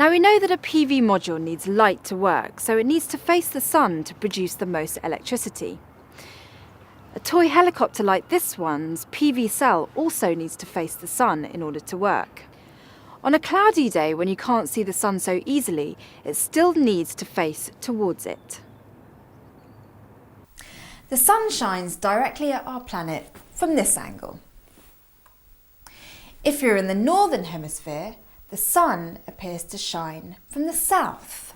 Now we know that a PV module needs light to work, so it needs to face the sun to produce the most electricity. A toy helicopter like this one's PV cell also needs to face the sun in order to work. On a cloudy day when you can't see the sun so easily, it still needs to face towards it. The sun shines directly at our planet from this angle. If you're in the northern hemisphere, the sun appears to shine from the south.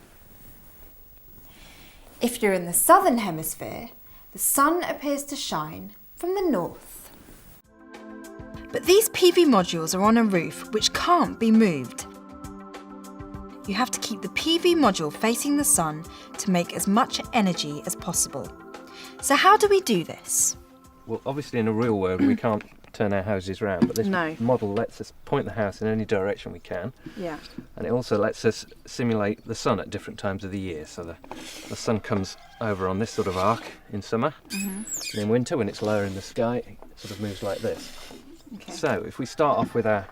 If you're in the southern hemisphere, the sun appears to shine from the north. But these PV modules are on a roof which can't be moved. You have to keep the PV module facing the sun to make as much energy as possible. So how do we do this? Well, obviously in the real world we can't turn our houses round, but this model lets us point the house in any direction we can. Yeah. And it also lets us simulate the sun at different times of the year. So the sun comes over on this sort of arc in summer, and in winter when it's lower in the sky, it sort of moves like this. Okay. So if we start off with our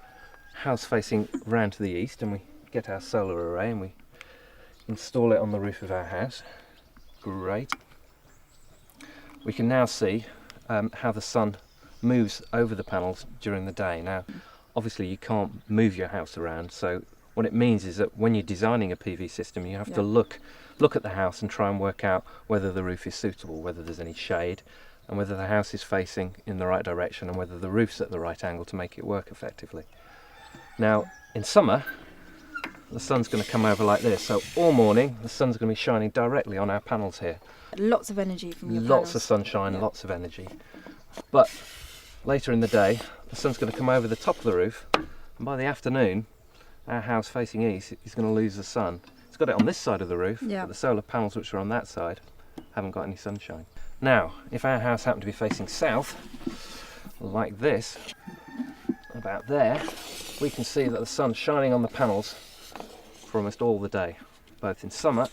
house facing round to the east and we get our solar array and we install it on the roof of our house, great. We can now see how the sun moves over the panels during the day. Now, obviously you can't move your house around, so what it means is that when you're designing a PV system, you have to look at the house and try and work out whether the roof is suitable, whether there's any shade, and whether the house is facing in the right direction, and whether the roof's at the right angle to make it work effectively. Now, in summer, the sun's going to come over like this, so all morning the sun's going to be shining directly on our panels here. Lots of energy from your Lots panels. of sunshine, lots of energy. But later in the day, the sun's going to come over the top of the roof, and by the afternoon, our house facing east is going to lose the sun. It's got it on this side of the roof, but the solar panels which are on that side haven't got any sunshine. Now, if our house happened to be facing south, like this, about there, we can see that the sun's shining on the panels for almost all the day, both in summer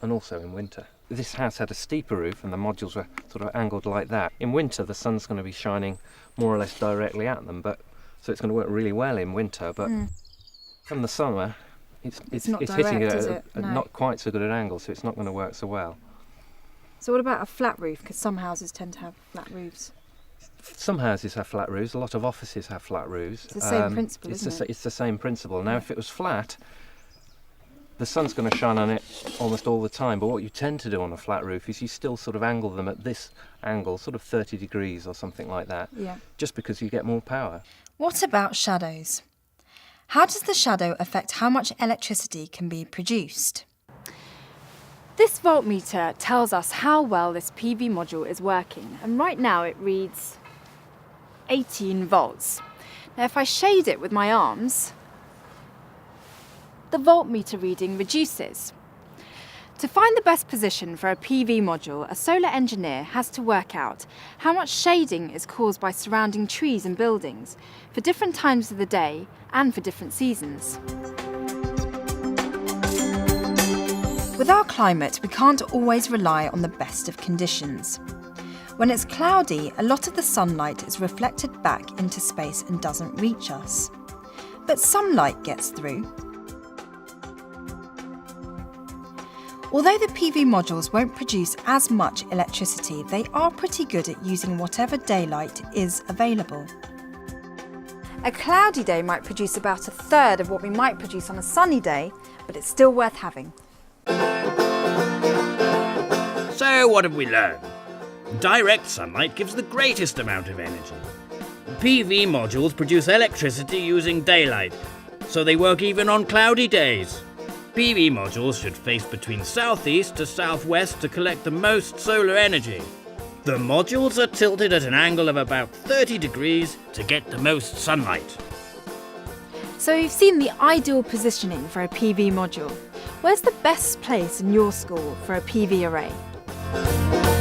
and also in winter. This house had a steeper roof and the modules were sort of angled like that. In winter the sun's going to be shining more or less directly at them, so it's going to work really well in winter, but from the summer it's not hitting direct, it is at it? No. not quite so good an angle, so it's not going to work so well. So what about a flat roof? Because some houses tend to have flat roofs. Some houses have flat roofs, a lot of offices have flat roofs. It's the same principle, isn't it? It's the same principle. Now if it was flat, the sun's going to shine on it almost all the time, but what you tend to do on a flat roof is you still sort of angle them at this angle, sort of 30 degrees or something like that, just because you get more power. What about shadows? How does the shadow affect how much electricity can be produced? This voltmeter tells us how well this PV module is working, and right now it reads 18 volts. Now if I shade it with my arms, the voltmeter reading reduces. To find the best position for a PV module, a solar engineer has to work out how much shading is caused by surrounding trees and buildings for different times of the day and for different seasons. With our climate, we can't always rely on the best of conditions. When it's cloudy, a lot of the sunlight is reflected back into space and doesn't reach us. But some light gets through. Although the PV modules won't produce as much electricity, they are pretty good at using whatever daylight is available. A cloudy day might produce about a third of what we might produce on a sunny day, but it's still worth having. So what have we learned? Direct sunlight gives the greatest amount of energy. PV modules produce electricity using daylight, so they work even on cloudy days. PV modules should face between southeast to southwest to collect the most solar energy. The modules are tilted at an angle of about 30 degrees to get the most sunlight. So you've seen the ideal positioning for a PV module. Where's the best place in your school for a PV array?